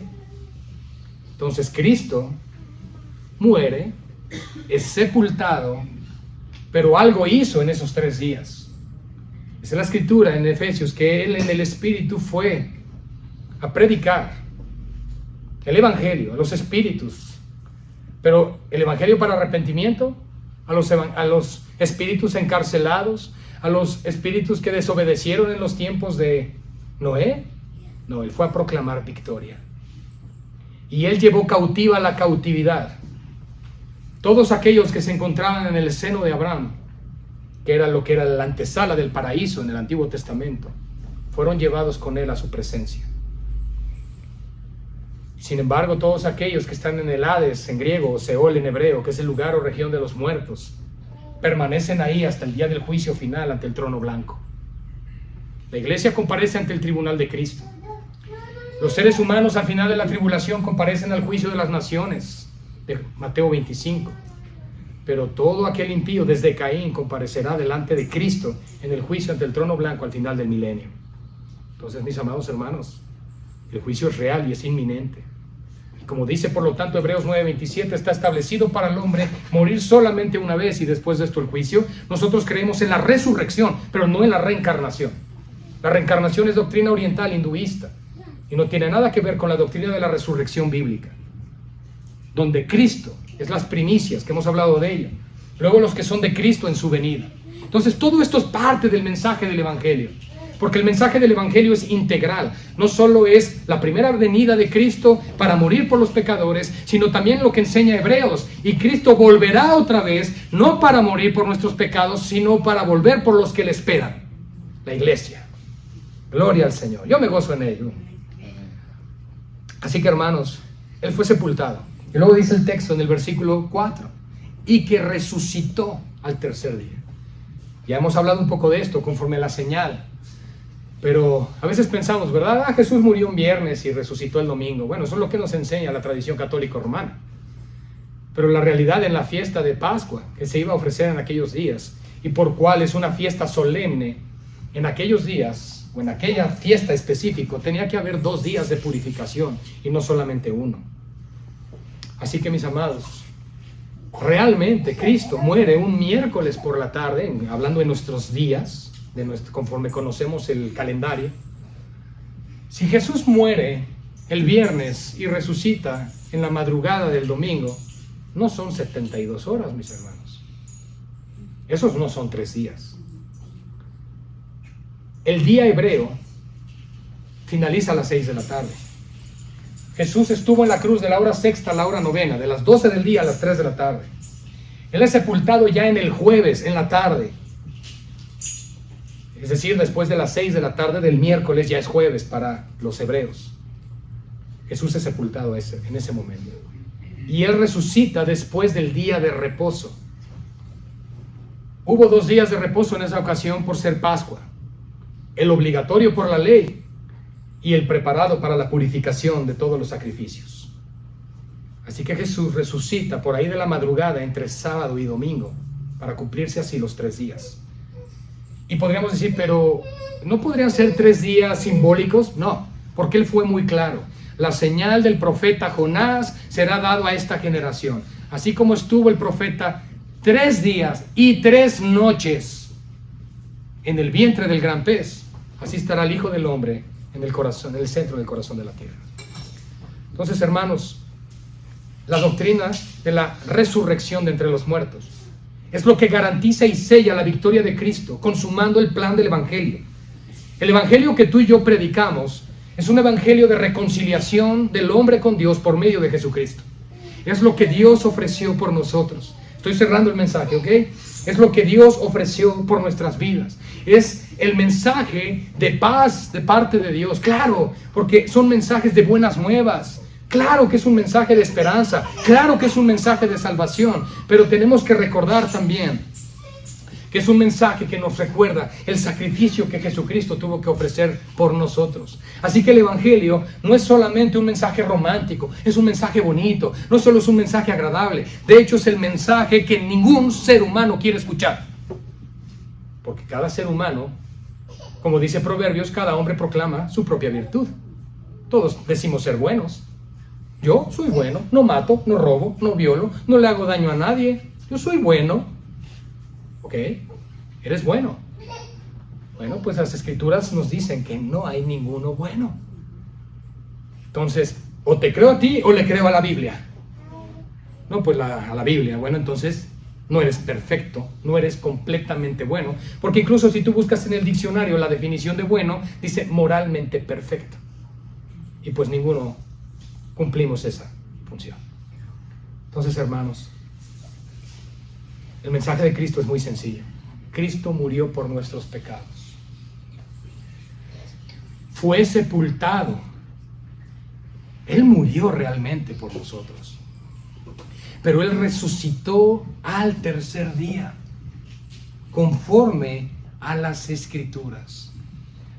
Entonces Cristo muere, es sepultado, pero algo hizo en esos 3 días. Es la escritura en Efesios que Él en el Espíritu fue a predicar el Evangelio a los espíritus. Pero el Evangelio para arrepentimiento, a los espíritus encarcelados, a los espíritus que desobedecieron en los tiempos de Noé. No, Él fue a proclamar victoria. Y Él llevó cautiva la cautividad. Todos aquellos que se encontraban en el seno de Abraham, que era lo que era la antesala del paraíso en el Antiguo Testamento, fueron llevados con Él a su presencia. Sin embargo, todos aquellos que están en el Hades, en griego, o Seol en hebreo, que es el lugar o región de los muertos, permanecen ahí hasta el día del juicio final ante el trono blanco. La iglesia comparece ante el tribunal de Cristo. Los seres humanos al final de la tribulación comparecen al juicio de las naciones, de Mateo 25. Pero todo aquel impío, desde Caín, comparecerá delante de Cristo en el juicio ante el trono blanco al final del milenio. Entonces, mis amados hermanos, el juicio es real y es inminente. Y como dice, por lo tanto, Hebreos 9:27, está establecido para el hombre morir solamente una vez y después de esto el juicio. Nosotros creemos en la resurrección, pero no en la reencarnación. La reencarnación es doctrina oriental hinduista y no tiene nada que ver con la doctrina de la resurrección bíblica, donde Cristo es las primicias, que hemos hablado de ella, luego los que son de Cristo en su venida. Entonces todo esto es parte del mensaje del Evangelio, porque el mensaje del Evangelio es integral. No solo es la primera venida de Cristo para morir por los pecadores, sino también lo que enseña Hebreos. Y Cristo volverá otra vez, no para morir por nuestros pecados, sino para volver por los que le esperan, la iglesia. Gloria al Señor. Yo me gozo en ello. Así que, hermanos, Él fue sepultado. Y luego dice el texto en el versículo 4, y que resucitó al tercer día. Ya hemos hablado un poco de esto conforme a la señal. Pero a veces pensamos, ¿verdad? Jesús murió un viernes y resucitó el domingo. Bueno, eso es lo que nos enseña la tradición católica romana. Pero la realidad en la fiesta de Pascua, que se iba a ofrecer en aquellos días, y por cual es una fiesta solemne, en aquellos días, o en aquella fiesta específica, tenía que haber 2 días de purificación, y no solamente 1. Así que, mis amados, realmente Cristo muere un miércoles por la tarde, hablando de nuestros días, conforme conocemos el calendario. Si Jesús muere el viernes y resucita en la madrugada del domingo, no son 72 horas, mis hermanos. Esos no son 3 días. El día hebreo finaliza a las 6 de la tarde. Jesús estuvo en la cruz de la hora sexta a la hora novena, de las 12 del día a las 3 de la tarde. Él es sepultado ya en el jueves, en la tarde. Es decir, después de las 6 de la tarde del miércoles ya es jueves para los hebreos. Jesús es sepultado en ese momento. Y Él resucita después del día de reposo. Hubo 2 días de reposo en esa ocasión por ser Pascua. El obligatorio por la ley y el preparado para la purificación de todos los sacrificios. Así que Jesús resucita por ahí de la madrugada entre sábado y domingo para cumplirse así los 3 días. Y podríamos decir, pero ¿no podrían ser 3 días simbólicos? No, porque él fue muy claro. La señal del profeta Jonás será dado a esta generación. Así como estuvo el profeta 3 días y 3 noches en el vientre del gran pez, así estará el Hijo del Hombre en el corazón, en el centro del corazón de la tierra. Entonces, hermanos, la doctrina de la resurrección de entre los muertos es lo que garantiza y sella la victoria de Cristo, consumando el plan del Evangelio. El Evangelio que tú y yo predicamos es un evangelio de reconciliación del hombre con Dios por medio de Jesucristo. Es lo que Dios ofreció por nosotros. Estoy cerrando el mensaje, ¿ok? Es lo que Dios ofreció por nuestras vidas. Es el mensaje de paz de parte de Dios. Claro, porque son mensajes de buenas nuevas. Claro que es un mensaje de esperanza. Claro que es un mensaje de salvación. Pero tenemos que recordar también que es un mensaje que nos recuerda el sacrificio que Jesucristo tuvo que ofrecer por nosotros. Así que el Evangelio no es solamente un mensaje romántico, es un mensaje bonito, no solo es un mensaje agradable, de hecho es el mensaje que ningún ser humano quiere escuchar. Porque cada ser humano, como dice Proverbios, cada hombre proclama su propia virtud. Todos decimos ser buenos. Yo soy bueno, no mato, no robo, no violo, no le hago daño a nadie, yo soy bueno. ¿Ok? Eres bueno. Bueno, pues las Escrituras nos dicen que no hay ninguno bueno. Entonces, o te creo a ti o le creo a la Biblia. No, pues a la Biblia. Bueno, entonces no eres perfecto, no eres completamente bueno. Porque incluso si tú buscas en el diccionario la definición de bueno, dice moralmente perfecto. Y pues ninguno cumplimos esa función. Entonces, hermanos, el mensaje de Cristo es muy sencillo. Cristo murió por nuestros pecados. Fue sepultado. Él murió realmente por nosotros. Pero Él resucitó al tercer día, conforme a las Escrituras.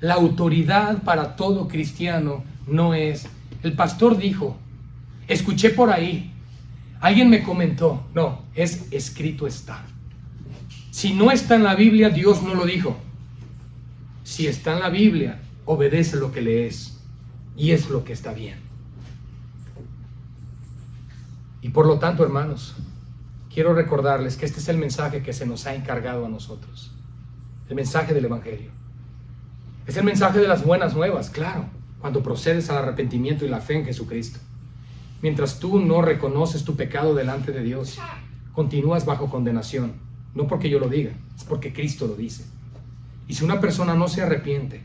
La autoridad para todo cristiano no es... El pastor dijo, escuché por ahí, alguien me comentó, no, es escrito está. Si no está en la Biblia, Dios no lo dijo. Si está en la Biblia, obedece lo que lees y es lo que está bien. Y por lo tanto, hermanos, quiero recordarles que este es el mensaje que se nos ha encargado a nosotros. El mensaje del Evangelio. Es el mensaje de las buenas nuevas, claro, cuando procedes al arrepentimiento y la fe en Jesucristo. Mientras tú no reconoces tu pecado delante de Dios, continúas bajo condenación. No porque yo lo diga, es porque Cristo lo dice. Y si una persona no se arrepiente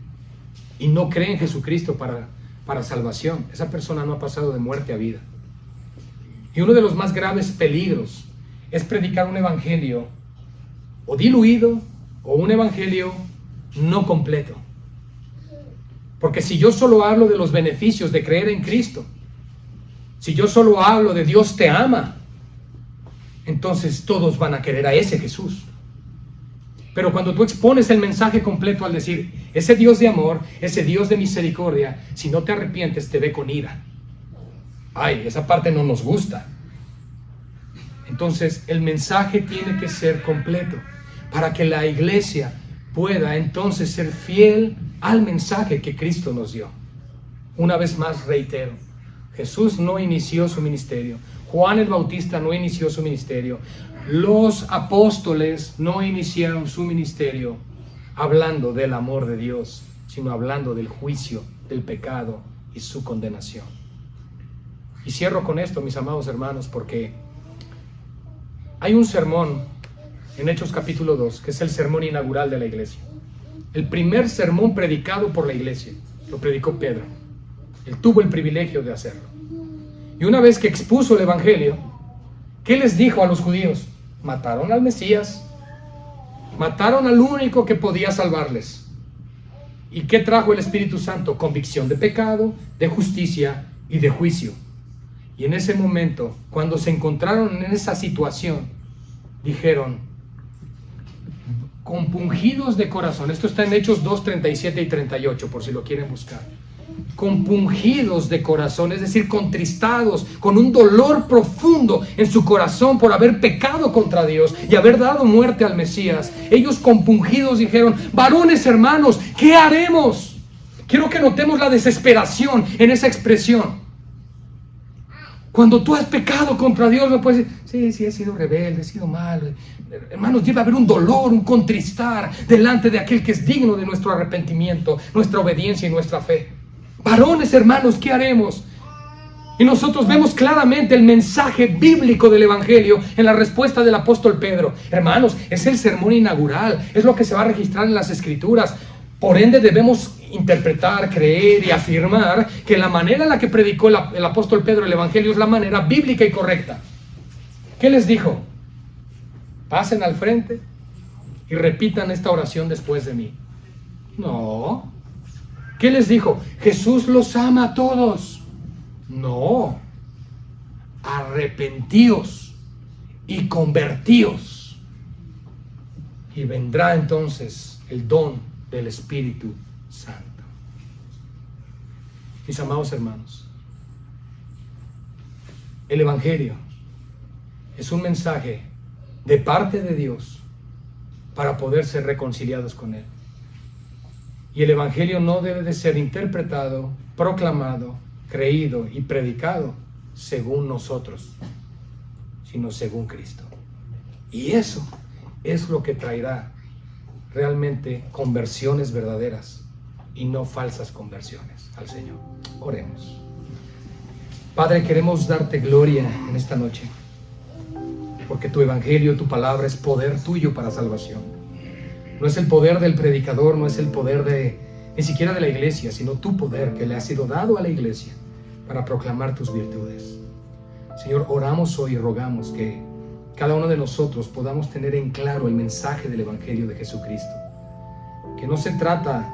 y no cree en Jesucristo para salvación, esa persona no ha pasado de muerte a vida. Y uno de los más graves peligros es predicar un evangelio o diluido o un evangelio no completo. Porque si yo solo hablo de los beneficios de creer en Cristo, si yo solo hablo de Dios te ama, entonces todos van a querer a ese Jesús. Pero cuando tú expones el mensaje completo al decir, ese Dios de amor, ese Dios de misericordia, si no te arrepientes te ve con ira. Ay, esa parte no nos gusta. Entonces el mensaje tiene que ser completo para que la iglesia pueda entonces ser fiel al mensaje que Cristo nos dio. Una vez más reitero, Jesús no inició su ministerio, Juan el Bautista no inició su ministerio, los apóstoles no iniciaron su ministerio hablando del amor de Dios, sino hablando del juicio, del pecado y su condenación. Y cierro con esto, mis amados hermanos, porque hay un sermón en Hechos capítulo 2, que es el sermón inaugural de la iglesia. El primer sermón predicado por la iglesia, lo predicó Pedro. Él tuvo el privilegio de hacerlo. Y una vez que expuso el evangelio, ¿qué les dijo a los judíos? Mataron al Mesías, mataron al único que podía salvarles. ¿Y qué trajo el Espíritu Santo? Convicción de pecado, de justicia y de juicio. Y en ese momento, cuando se encontraron en esa situación, dijeron, compungidos de corazón, esto está en Hechos 2, 37 y 38, por si lo quieren buscar, compungidos de corazón, es decir, contristados, con un dolor profundo en su corazón por haber pecado contra Dios y haber dado muerte al Mesías. Ellos compungidos dijeron, varones hermanos, ¿qué haremos? Quiero que notemos la desesperación en esa expresión. Cuando tú has pecado contra Dios, no puedes decir, sí, he sido rebelde, he sido malo. Hermanos, debe haber un dolor, un contristar delante de aquel que es digno de nuestro arrepentimiento, nuestra obediencia y nuestra fe. Varones, hermanos, ¿qué haremos? Y nosotros vemos claramente el mensaje bíblico del Evangelio en la respuesta del apóstol Pedro. Hermanos, es el sermón inaugural, es lo que se va a registrar en las Escrituras. Por ende, debemos interpretar, creer y afirmar que la manera en la que predicó el apóstol Pedro el Evangelio es la manera bíblica y correcta. ¿Qué les dijo? Pasen al frente y repitan esta oración después de mí. No. ¿Qué les dijo? Jesús los ama a todos. No. Arrepentíos y convertíos. Y vendrá entonces el don del Espíritu Santo. Mis amados hermanos, el Evangelio es un mensaje de parte de Dios para poder ser reconciliados con Él. Y el Evangelio no debe de ser interpretado, proclamado, creído y predicado según nosotros, sino según Cristo. Y eso es lo que traerá realmente conversiones verdaderas y no falsas conversiones al Señor. Oremos. Padre, queremos darte gloria en esta noche, porque tu Evangelio, tu palabra es poder tuyo para salvación. No es el poder del predicador, no es el poder ni siquiera de la iglesia, sino tu poder que le ha sido dado a la iglesia para proclamar tus virtudes. Señor, oramos hoy y rogamos que cada uno de nosotros podamos tener en claro el mensaje del Evangelio de Jesucristo, que no se trata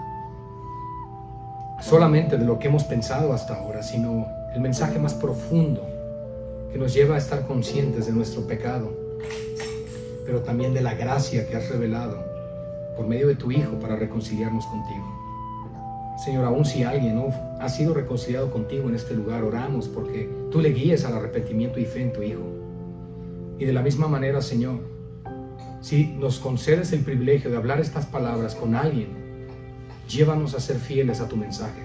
solamente de lo que hemos pensado hasta ahora, sino el mensaje más profundo que nos lleva a estar conscientes de nuestro pecado, pero también de la gracia que has revelado por medio de tu Hijo para reconciliarnos contigo. Señor, aun si alguien no ha sido reconciliado contigo en este lugar, oramos porque tú le guíes al arrepentimiento y fe en tu Hijo. Y de la misma manera, Señor, si nos concedes el privilegio de hablar estas palabras con alguien, llévanos a ser fieles a tu mensaje,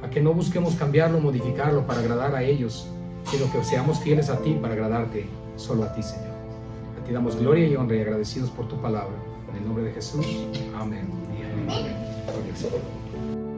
a que no busquemos cambiarlo, modificarlo para agradar a ellos, sino que seamos fieles a ti para agradarte solo a ti, Señor. A ti damos gloria y honra y agradecidos por tu palabra. En el nombre de Jesús, amén y amén. Gloria al Señor.